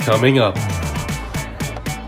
Coming up,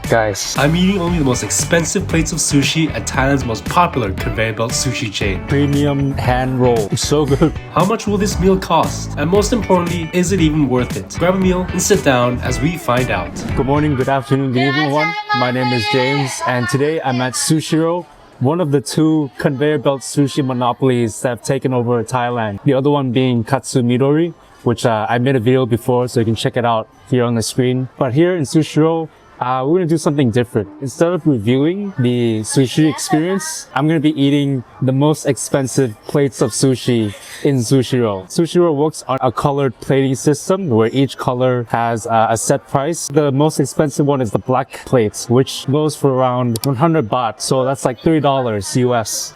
Guys, I'm eating only the most expensive plates of sushi at Thailand's most popular conveyor belt sushi chain. premium hand roll. It's so good. How much will this meal cost? And most importantly, is it even worth it? Grab a meal and sit down as we find out. Good morning, good afternoon, good evening, everyone. My name is James, and today I'm at Sushiro, one of the two conveyor belt sushi monopolies that have taken over Thailand. The other one being Katsu Midori, which I made a video before, so you can check it out here on the screen. But here in Sushiro, we're going to do something different. Instead of reviewing the sushi experience, I'm going to be eating the most expensive plates of sushi in Sushiro. Sushiro works on a colored plating system where each color has a set price. The most expensive one is the black plates, which goes for around 100 baht. So that's like $3 US.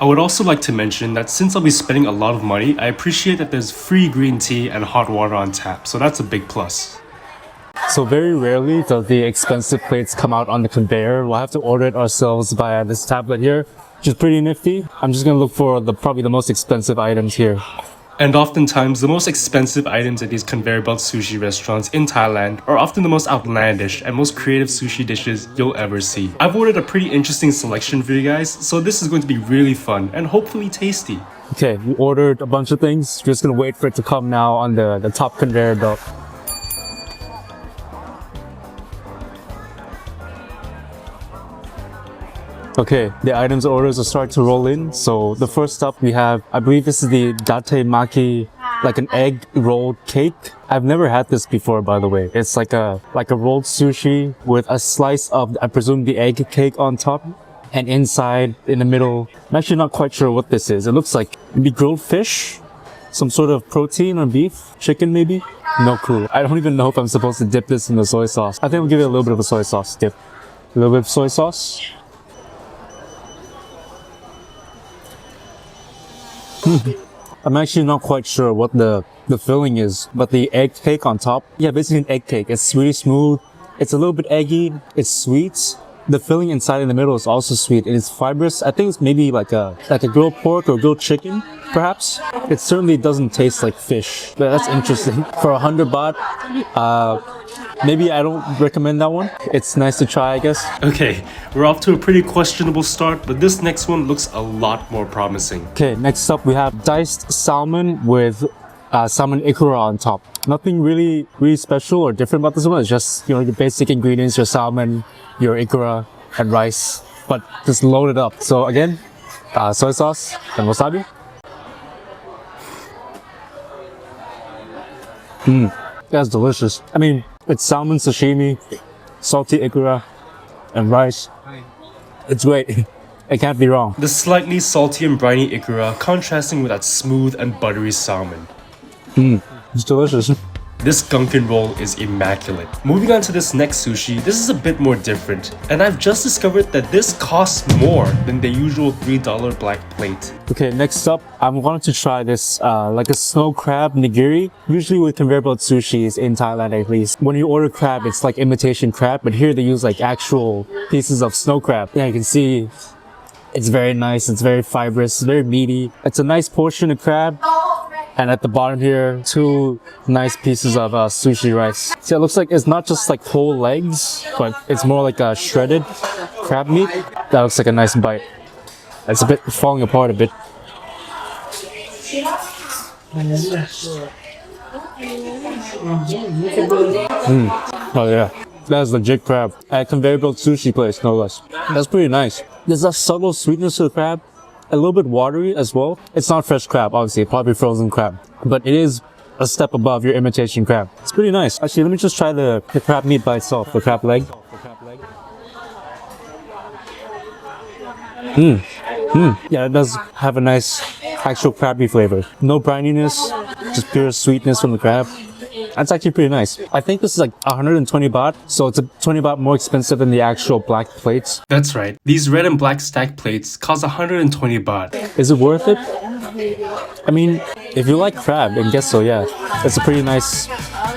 I would also like to mention that since I'll be spending a lot of money, I appreciate that there's free green tea and hot water on tap, so that's a big plus. So very rarely does the expensive plates come out on the conveyor. We'll have to order it ourselves via this tablet here, which is pretty nifty. I'm just going to look for probably the most expensive items here. And oftentimes, the most expensive items at these conveyor belt sushi restaurants in Thailand are often the most outlandish and most creative sushi dishes you'll ever see. I've ordered a pretty interesting selection for you guys, so this is going to be really fun and hopefully tasty. Okay, we ordered a bunch of things. Just going to wait for it to come now on the top conveyor belt. Okay, the items orders are starting to roll in. So the first up we have, I believe this is the date maki, like an egg rolled cake. I've never had this before, by the way. It's like a rolled sushi with a slice of, I presume, the egg cake on top. And inside, in the middle, I'm actually not quite sure what this is. It looks like maybe grilled fish, some sort of protein or beef, chicken maybe. No clue. I don't even know if I'm supposed to dip this in the soy sauce. I think we'll give it a little bit of a soy sauce dip. A little bit of soy sauce. I'm actually not quite sure what the filling is, but the egg cake on top, yeah, basically an egg cake. It's really smooth. It's a little bit eggy. It's sweet. The filling inside in the middle is also sweet and it's fibrous. I think it's maybe like a grilled pork or grilled chicken, perhaps. It certainly doesn't taste like fish, but that's interesting. For 100 baht, maybe I don't recommend that one. It's nice to try, I guess. Okay, we're off to a pretty questionable start, but this next one looks a lot more promising. Okay, next up we have diced salmon with salmon ikura on top. Nothing really special or different about this one. It's just, your basic ingredients, your salmon, your ikura, and rice, but just loaded up. So again, soy sauce and wasabi. That's delicious. I mean, it's salmon sashimi, salty ikura, and rice. It's great. It can't be wrong. The slightly salty and briny ikura contrasting with that smooth and buttery salmon. It's delicious. This gunkin roll is immaculate. Moving on to this next sushi, this is a bit more different, and I've just discovered that this costs more than the usual $3 black plate. Okay, next up, I wanted to try this like a snow crab nigiri. Usually with conveyor belt sushis in Thailand, at least, when you order crab, it's like imitation crab, but here they use like actual pieces of snow crab. Yeah, you can see it's very nice, it's very fibrous, very meaty. It's a nice portion of crab. And at the bottom here, two nice pieces of sushi rice. See, it looks like it's not just like whole legs, but it's more like a shredded crab meat. That looks like a nice bite. It's a bit falling apart a bit. Oh yeah, that's legit crab. At conveyor belt sushi place, no less. That's pretty nice. There's a subtle sweetness to the crab. A little bit watery as well. It's not fresh crab, obviously, probably frozen crab, but it is a step above your imitation crab. It's pretty nice. Actually, let me just try the crab meat by itself, the crab leg. Yeah, it does have a nice actual crabby flavor. No brininess, just pure sweetness from the crab. That's actually pretty nice. I think this is like 120 baht, so it's a 20 baht more expensive than the actual black plates. That's right. These red and black stacked plates cost 120 baht. Is it worth it? I mean, if you like crab, I guess so, yeah. It's a pretty nice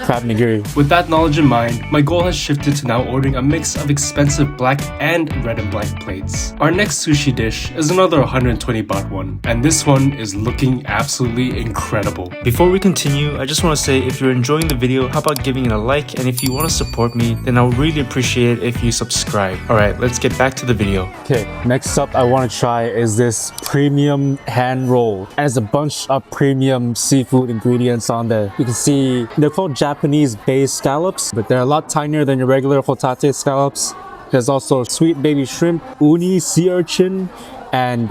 crab nigiri. With that knowledge in mind, my goal has shifted to now ordering a mix of expensive black and red and black plates. Our next sushi dish is another 120 baht one, and this one is looking absolutely incredible. Before we continue, I just want to say if you're enjoying the video, how about giving it a like, and if you want to support me, then I would really appreciate it if you subscribe. Alright, let's get back to the video. Okay, next up I want to try is this premium hand roll. It has a bunch of premium seafood ingredients on there. You can see they're called Japanese bay scallops, but they're a lot tinier than your regular hotate scallops. There's also sweet baby shrimp, uni sea urchin, and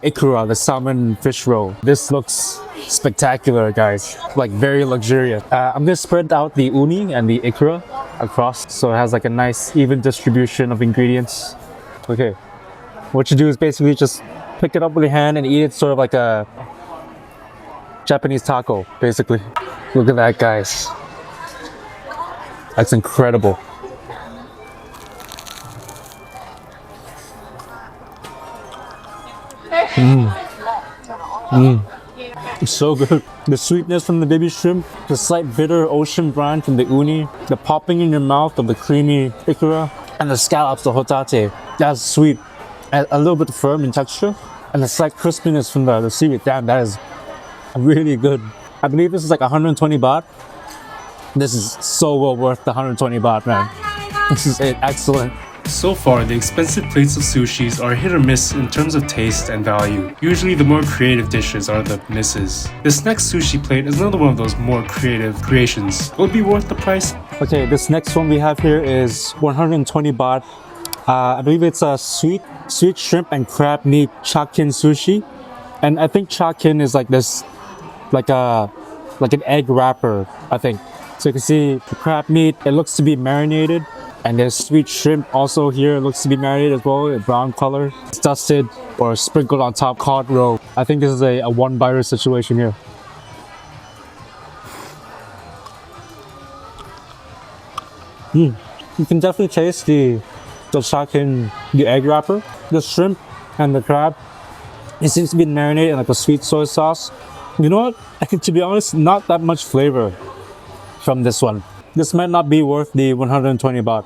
ikura, the salmon fish roll. This looks spectacular, guys. Like very luxurious. I'm gonna spread out the uni and the ikura across so it has like a nice even distribution of ingredients. Okay, what you do is basically just pick it up with your hand and eat it sort of like a Japanese taco, basically. Look at that, guys. That's incredible. It's so good. The sweetness from the baby shrimp, the slight bitter ocean brine from the uni, the popping in your mouth of the creamy ikura, and the scallops, the hotate. That's sweet, and a little bit firm in texture, and the slight crispiness from the seaweed. Damn, that is really good. I believe this is like 120 baht. This is so well worth the 120 baht, man. This is excellent. So far, the expensive plates of sushis are hit or miss in terms of taste and value. Usually the more creative dishes are the misses. This next sushi plate is another one of those more creative creations. Will it be worth the price? Okay, this next one we have here is 120 baht. I believe it's a sweet shrimp and crab meat chakin sushi. And I think chakin is like this, like an egg wrapper, I think. So you can see the crab meat, it looks to be marinated. And there's sweet shrimp also here. It looks to be marinated as well, a brown color. It's dusted or sprinkled on top cod roe. I think this is a one-biter situation here. You can definitely taste the chakin, the egg wrapper, the shrimp and the crab. It seems to be marinated in like a sweet soy sauce. You know what? To be honest, not that much flavor from this one. This might not be worth the 120 baht.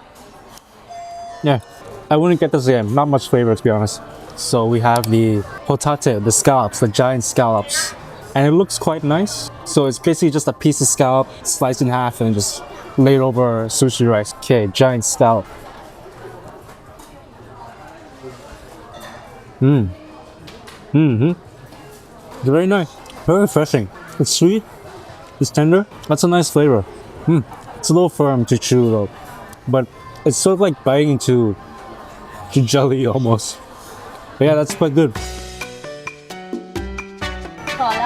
Yeah, I wouldn't get this again. Not much flavor, to be honest. So we have the hotate, the scallops, the giant scallops. And it looks quite nice. So it's basically just a piece of scallop sliced in half and just laid over sushi rice. Okay, giant scallop. It's very nice. Very refreshing. It's sweet. It's tender. That's a nice flavor. It's a little firm to chew though, but it's sort of like biting into jelly almost. But yeah, that's quite good.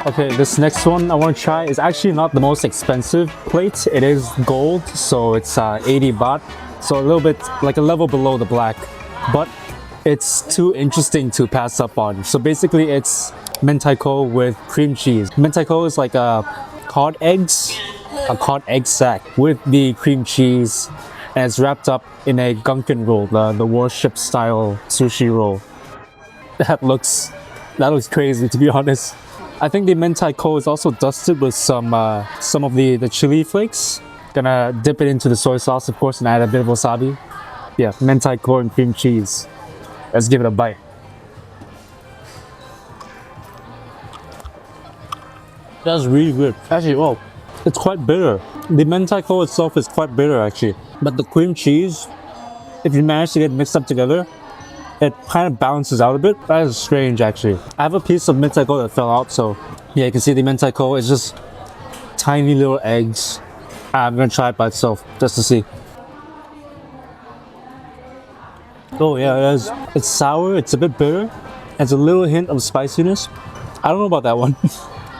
Okay, this next one I want to try is actually not the most expensive plate. It is gold, so it's 80 baht. So a little bit like a level below the black, but it's too interesting to pass up on. So basically it's mentaiko with cream cheese. Mentaiko is like a cod egg sack with the cream cheese, and it's wrapped up in a gunkan roll, the warship style sushi roll. That looks crazy, to be honest. I think the mentaiko is also dusted with some of the chili flakes. Gonna dip it into the soy sauce, of course, and add a bit of wasabi. Yeah, mentaiko and cream cheese. Let's give it a bite. That's really good. Actually, oh, it's quite bitter. The mentaiko itself is quite bitter, actually. But the cream cheese, if you manage to get mixed up together, it kind of balances out a bit. That is strange, actually. I have a piece of mentaiko that fell out, so yeah, you can see the mentaiko is just tiny little eggs. I'm gonna try it by itself just to see. Oh yeah, it is. It's sour, it's a bit bitter. It's a little hint of spiciness. I don't know about that one.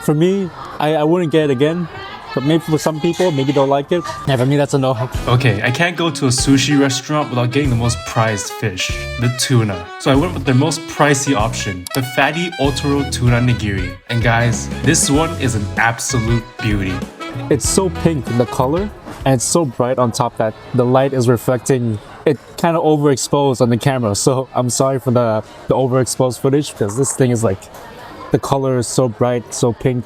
For me, I wouldn't get it again. But maybe for some people, maybe they'll like it. Yeah, for me, that's a no. Okay, I can't go to a sushi restaurant without getting the most prized fish, the tuna. So I went with their most pricey option, the fatty Otoro tuna nigiri. And guys, this one is an absolute beauty. It's so pink in the color, and it's so bright on top that the light is reflecting. It kind of overexposed on the camera, so I'm sorry for the overexposed footage because this thing is like, the color is so bright, so pink.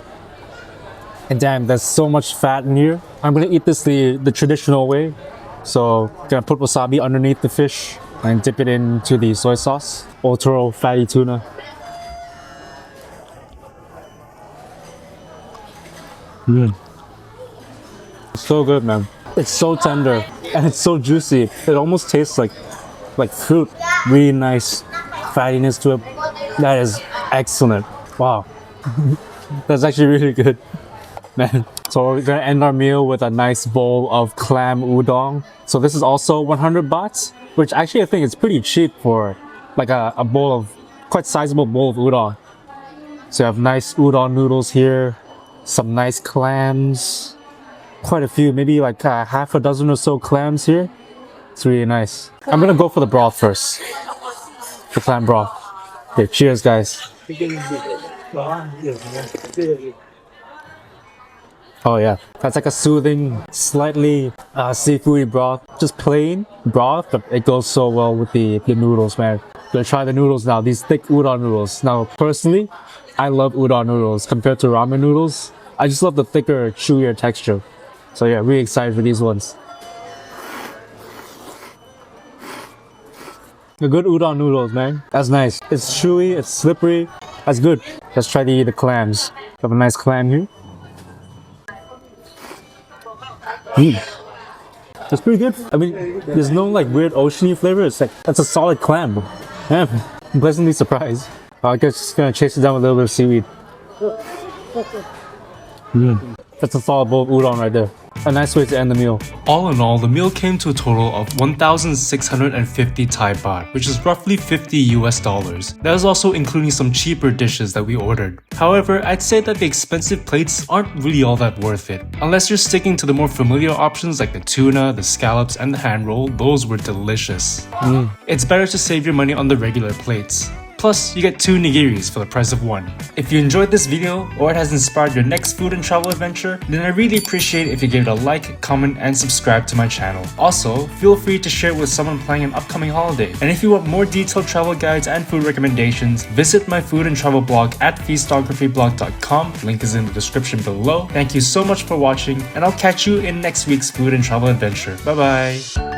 And damn, there's so much fat in here. I'm gonna eat this the traditional way. So gonna put wasabi underneath the fish and dip it into the soy sauce. Otoro fatty tuna. So good, man. It's so tender and it's so juicy. It almost tastes like fruit. Really nice fattiness to it. That is excellent. Wow. That's actually really good, man. So we're gonna end our meal with a nice bowl of clam udon. So this is also 100 bahts, which actually I think is pretty cheap for like a bowl of, quite sizable bowl of udon. So you have nice udon noodles here, some nice clams, quite a few, maybe like half a dozen or so clams here. It's really nice. I'm gonna go for the broth first. The clam broth. Okay, cheers guys. Oh yeah, that's like a soothing, slightly seafoody broth. Just plain broth, but it goes so well with the noodles, man. Gonna try the noodles now, these thick udon noodles. Now, personally, I love udon noodles compared to ramen noodles. I just love the thicker, chewier texture. So yeah, really excited for these ones. The good udon noodles, man. That's nice. It's chewy, it's slippery. That's good. Let's try the clams. Have a nice clam here. That's pretty good. I mean, there's no like weird oceany flavor. It's like, that's a solid clam. Yeah, I'm pleasantly surprised. I guess just gonna chase it down with a little bit of seaweed. That's a solid bowl of udon right there. A nice way to end the meal. All in all, the meal came to a total of 1,650 Thai baht, which is roughly $50 US. That is also including some cheaper dishes that we ordered. However, I'd say that the expensive plates aren't really all that worth it. Unless you're sticking to the more familiar options like the tuna, the scallops, and the hand roll, those were delicious. It's better to save your money on the regular plates. Plus, you get 2 nigiris for the price of 1. If you enjoyed this video or it has inspired your next food and travel adventure, then I really appreciate if you give it a like, comment, and subscribe to my channel. Also, feel free to share it with someone planning an upcoming holiday. And if you want more detailed travel guides and food recommendations, visit my food and travel blog at feastographyblog.com. Link is in the description below. Thank you so much for watching, and I'll catch you in next week's food and travel adventure. Bye bye!